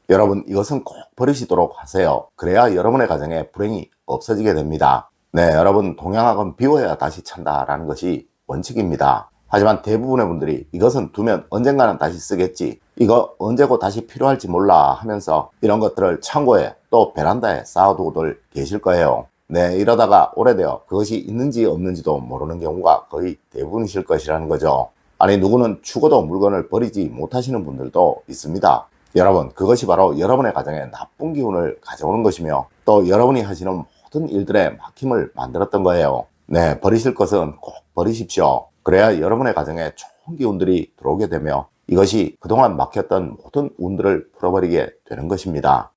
여러분, 이것은 꼭 버리시도록 하세요. 그래야 여러분의 가정에 불행이 없어지게 됩니다. 네, 여러분, 동양학은 비워야 다시 찬다라는 것이 원칙입니다. 하지만 대부분의 분들이 이것은 두면 언젠가는 다시 쓰겠지, 이거 언제고 다시 필요할지 몰라 하면서 이런 것들을 창고에 또 베란다에 쌓아두고들 계실 거예요. 네, 이러다가 오래되어 그것이 있는지 없는지도 모르는 경우가 거의 대부분이실 것이라는 거죠. 아니, 누구는 죽어도 물건을 버리지 못하시는 분들도 있습니다. 여러분, 그것이 바로 여러분의 가정에 나쁜 기운을 가져오는 것이며 또 여러분이 하시는 모든 일들에 막힘을 만들었던 거예요. 네, 버리실 것은 꼭 버리십시오. 그래야 여러분의 가정에 좋은 기운들이 들어오게 되며 이것이 그동안 막혔던 모든 운들을 풀어버리게 되는 것입니다.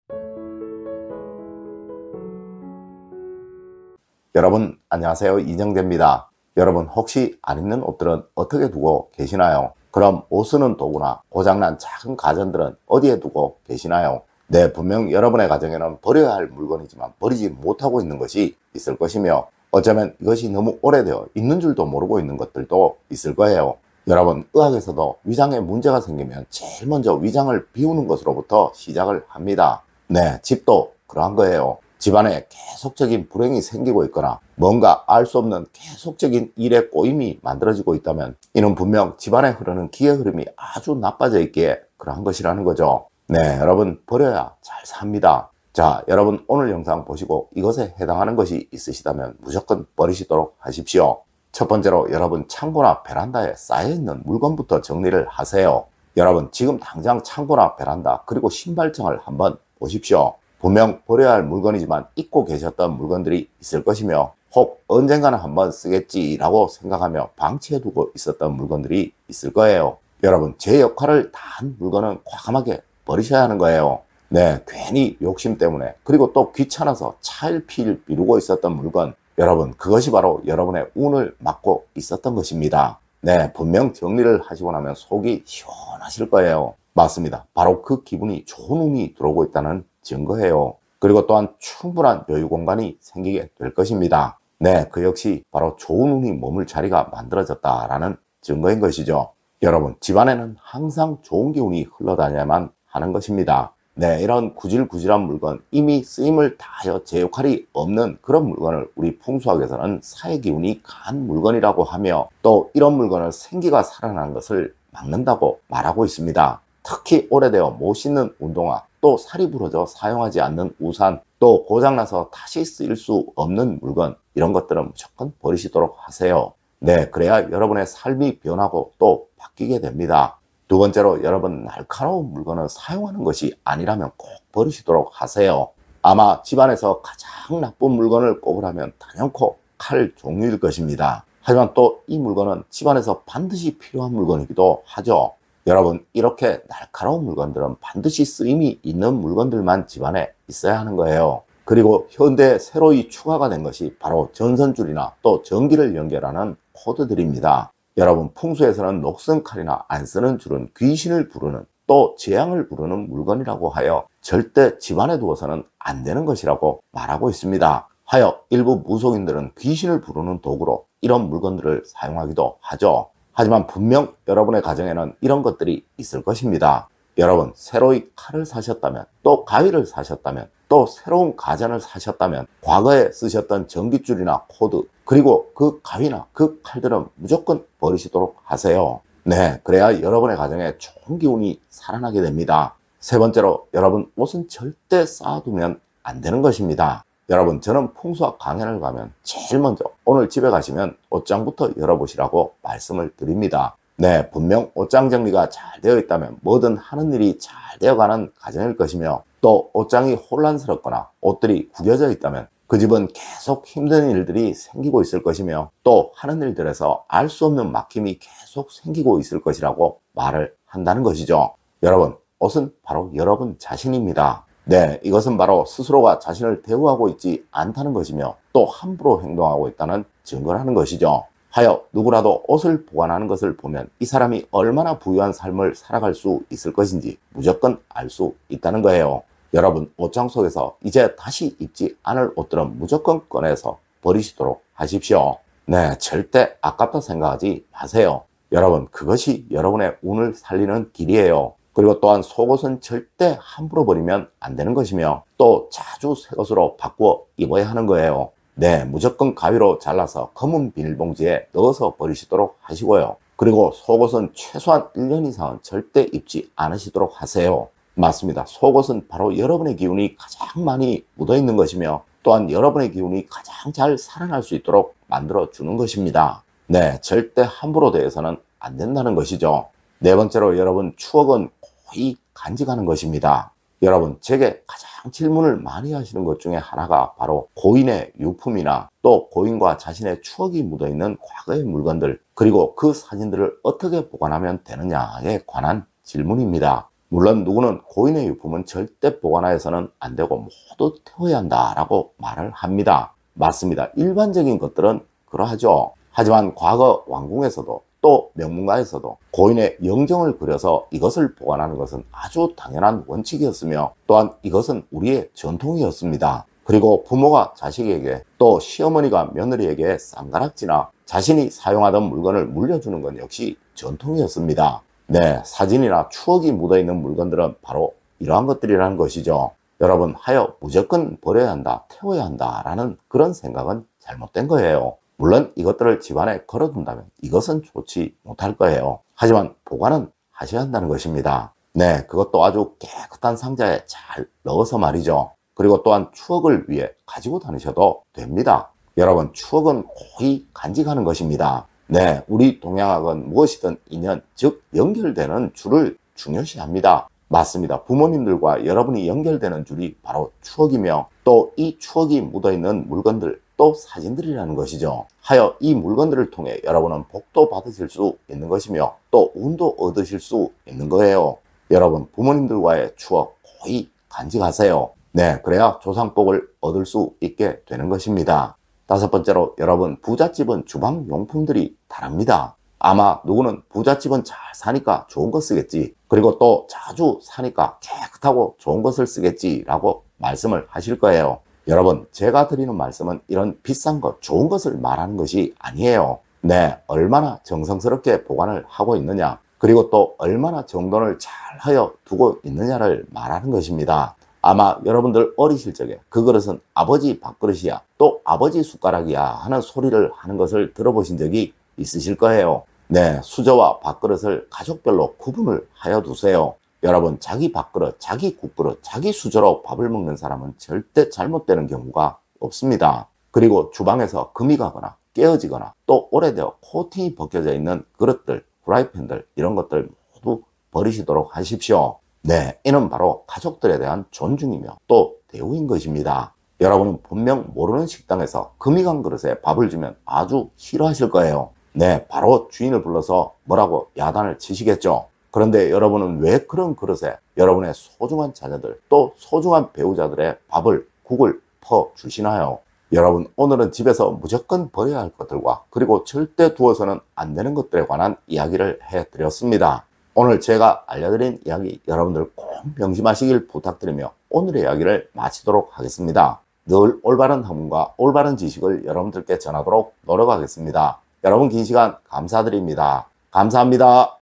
여러분, 안녕하세요. 이정재입니다. 여러분, 혹시 안 입는 옷들은 어떻게 두고 계시나요? 그럼 옷 쓰는 도구나 고장난 작은 가전들은 어디에 두고 계시나요? 네, 분명 여러분의 가정에는 버려야 할 물건이지만 버리지 못하고 있는 것이 있을 것이며 어쩌면 이것이 너무 오래되어 있는 줄도 모르고 있는 것들도 있을 거예요. 여러분, 의학에서도 위장에 문제가 생기면 제일 먼저 위장을 비우는 것으로부터 시작을 합니다. 네, 집도 그러한 거예요. 집안에 계속적인 불행이 생기고 있거나 뭔가 알 수 없는 계속적인 일의 꼬임이 만들어지고 있다면 이는 분명 집안에 흐르는 기의 흐름이 아주 나빠져 있기에 그러한 것이라는 거죠. 네, 여러분, 버려야 잘 삽니다. 자, 여러분, 오늘 영상 보시고 이것에 해당하는 것이 있으시다면 무조건 버리시도록 하십시오. 첫 번째로 여러분, 창고나 베란다에 쌓여있는 물건부터 정리를 하세요. 여러분, 지금 당장 창고나 베란다 그리고 신발장을 한번 보십시오. 분명 버려야 할 물건이지만 잊고 계셨던 물건들이 있을 것이며 혹 언젠가는 한번 쓰겠지라고 생각하며 방치해두고 있었던 물건들이 있을 거예요. 여러분, 제 역할을 다 한 물건은 과감하게 버리셔야 하는 거예요. 네, 괜히 욕심 때문에 그리고 또 귀찮아서 차일피일 미루고 있었던 물건, 여러분, 그것이 바로 여러분의 운을 막고 있었던 것입니다. 네, 분명 정리를 하시고 나면 속이 시원하실 거예요. 맞습니다. 바로 그 기분이 좋은 운이 들어오고 있다는 증거예요. 그리고 또한 충분한 여유 공간이 생기게 될 것입니다. 네, 그 역시 바로 좋은 운이 머물 자리가 만들어졌다라는 증거인 것이죠. 여러분, 집안에는 항상 좋은 기운이 흘러다녀야만 하는 것입니다. 네, 이런 구질구질한 물건, 이미 쓰임을 다하여 제 역할이 없는 그런 물건을 우리 풍수학에서는 사의 기운이 간 물건이라고 하며 또 이런 물건을 생기가 살아나는 것을 막는다고 말하고 있습니다. 특히 오래되어 못 신는 운동화, 또 살이 부러져 사용하지 않는 우산, 또 고장나서 다시 쓰일 수 없는 물건, 이런 것들은 무조건 버리시도록 하세요. 네, 그래야 여러분의 삶이 변하고 또 바뀌게 됩니다. 두 번째로 여러분, 날카로운 물건을 사용하는 것이 아니라면 꼭 버리시도록 하세요. 아마 집안에서 가장 나쁜 물건을 꼽으라면 단연코 칼 종류일 것입니다. 하지만 또 이 물건은 집안에서 반드시 필요한 물건이기도 하죠. 여러분, 이렇게 날카로운 물건들은 반드시 쓰임이 있는 물건들만 집안에 있어야 하는 거예요. 그리고 현대에 새로이 추가가 된 것이 바로 전선줄이나 또 전기를 연결하는 코드들입니다. 여러분, 풍수에서는 녹슨 칼이나 안 쓰는 줄은 귀신을 부르는 또 재앙을 부르는 물건이라고 하여 절대 집안에 두어서는 안 되는 것이라고 말하고 있습니다. 하여 일부 무속인들은 귀신을 부르는 도구로 이런 물건들을 사용하기도 하죠. 하지만 분명 여러분의 가정에는 이런 것들이 있을 것입니다. 여러분, 새로이 칼을 사셨다면, 또 가위를 사셨다면, 또 새로운 가전을 사셨다면 과거에 쓰셨던 전깃줄이나 코드, 그리고 그 가위나 그 칼들은 무조건 버리시도록 하세요. 네, 그래야 여러분의 가정에 좋은 기운이 살아나게 됩니다. 세 번째로, 여러분, 옷은 절대 쌓아두면 안 되는 것입니다. 여러분, 저는 풍수학 강연을 가면 제일 먼저 오늘 집에 가시면 옷장부터 열어보시라고 말씀을 드립니다. 네, 분명 옷장 정리가 잘 되어 있다면 뭐든 하는 일이 잘 되어가는 가정일 것이며 또 옷장이 혼란스럽거나 옷들이 구겨져 있다면 그 집은 계속 힘든 일들이 생기고 있을 것이며 또 하는 일들에서 알 수 없는 막힘이 계속 생기고 있을 것이라고 말을 한다는 것이죠. 여러분, 옷은 바로 여러분 자신입니다. 네, 이것은 바로 스스로가 자신을 대우하고 있지 않다는 것이며 또 함부로 행동하고 있다는 증거라는 것이죠. 하여 누구라도 옷을 보관하는 것을 보면 이 사람이 얼마나 부유한 삶을 살아갈 수 있을 것인지 무조건 알 수 있다는 거예요. 여러분, 옷장 속에서 이제 다시 입지 않을 옷들은 무조건 꺼내서 버리시도록 하십시오. 네, 절대 아깝다 생각하지 마세요. 여러분, 그것이 여러분의 운을 살리는 길이에요. 그리고 또한 속옷은 절대 함부로 버리면 안 되는 것이며 또 자주 새 것으로 바꾸어 입어야 하는 거예요. 네, 무조건 가위로 잘라서 검은 비닐봉지에 넣어서 버리시도록 하시고요. 그리고 속옷은 최소한 1년 이상은 절대 입지 않으시도록 하세요. 맞습니다. 속옷은 바로 여러분의 기운이 가장 많이 묻어 있는 것이며 또한 여러분의 기운이 가장 잘 살아날 수 있도록 만들어 주는 것입니다. 네, 절대 함부로 대해서는 안 된다는 것이죠. 네 번째로 여러분, 추억은 거의 간직하는 것입니다. 여러분, 제게 가장 질문을 많이 하시는 것 중에 하나가 바로 고인의 유품이나 또 고인과 자신의 추억이 묻어있는 과거의 물건들, 그리고 그 사진들을 어떻게 보관하면 되느냐에 관한 질문입니다. 물론 누구는 고인의 유품은 절대 보관하여서는 안 되고 모두 태워야 한다라고 말을 합니다. 맞습니다. 일반적인 것들은 그러하죠. 하지만 과거 왕궁에서도 또 명문가에서도 고인의 영정을 그려서 이것을 보관하는 것은 아주 당연한 원칙이었으며 또한 이것은 우리의 전통이었습니다. 그리고 부모가 자식에게 또 시어머니가 며느리에게 쌍가락지나 자신이 사용하던 물건을 물려주는 건 역시 전통이었습니다. 네, 사진이나 추억이 묻어있는 물건들은 바로 이러한 것들이라는 것이죠. 여러분, 하여 무조건 버려야 한다, 태워야 한다라는 그런 생각은 잘못된 거예요. 물론 이것들을 집안에 걸어둔다면 이것은 좋지 못할 거예요. 하지만 보관은 하셔야 한다는 것입니다. 네, 그것도 아주 깨끗한 상자에 잘 넣어서 말이죠. 그리고 또한 추억을 위해 가지고 다니셔도 됩니다. 여러분, 추억은 거의 간직하는 것입니다. 네, 우리 동양학은 무엇이든 인연, 즉 연결되는 줄을 중요시합니다. 맞습니다. 부모님들과 여러분이 연결되는 줄이 바로 추억이며 또 이 추억이 묻어있는 물건들, 또 사진들이라는 것이죠. 하여 이 물건들을 통해 여러분은 복도 받으실 수 있는 것이며 또 운도 얻으실 수 있는 거예요. 여러분, 부모님들과의 추억 거의 간직하세요. 네, 그래야 조상복을 얻을 수 있게 되는 것입니다. 다섯 번째로, 여러분, 부잣집은 주방용품들이 다릅니다. 아마 누구는 부잣집은 잘 사니까 좋은 거 쓰겠지, 그리고 또 자주 사니까 깨끗하고 좋은 것을 쓰겠지 라고 말씀을 하실 거예요. 여러분, 제가 드리는 말씀은 이런 비싼 것, 좋은 것을 말하는 것이 아니에요. 네, 얼마나 정성스럽게 보관을 하고 있느냐, 그리고 또 얼마나 정돈을 잘 하여 두고 있느냐를 말하는 것입니다. 아마 여러분들 어리실 적에 그 그릇은 아버지 밥그릇이야, 또 아버지 숟가락이야 하는 소리를 하는 것을 들어보신 적이 있으실 거예요. 네, 수저와 밥그릇을 가족별로 구분을 하여 두세요. 여러분, 자기 밥그릇, 자기 국그릇, 자기 수저로 밥을 먹는 사람은 절대 잘못되는 경우가 없습니다. 그리고 주방에서 금이 가거나 깨어지거나 또 오래되어 코팅이 벗겨져 있는 그릇들, 프라이팬들, 이런 것들 모두 버리시도록 하십시오. 네, 이는 바로 가족들에 대한 존중이며 또 대우인 것입니다. 여러분은 분명 모르는 식당에서 금이 간 그릇에 밥을 주면 아주 싫어하실 거예요. 네, 바로 주인을 불러서 뭐라고 야단을 치시겠죠. 그런데 여러분은 왜 그런 그릇에 여러분의 소중한 자녀들, 또 소중한 배우자들의 밥을, 국을 퍼 주시나요? 여러분, 오늘은 집에서 무조건 버려야 할 것들과 그리고 절대 두어서는 안 되는 것들에 관한 이야기를 해드렸습니다. 오늘 제가 알려드린 이야기 여러분들 꼭 명심하시길 부탁드리며 오늘의 이야기를 마치도록 하겠습니다. 늘 올바른 학문과 올바른 지식을 여러분들께 전하도록 노력하겠습니다. 여러분, 긴 시간 감사드립니다. 감사합니다.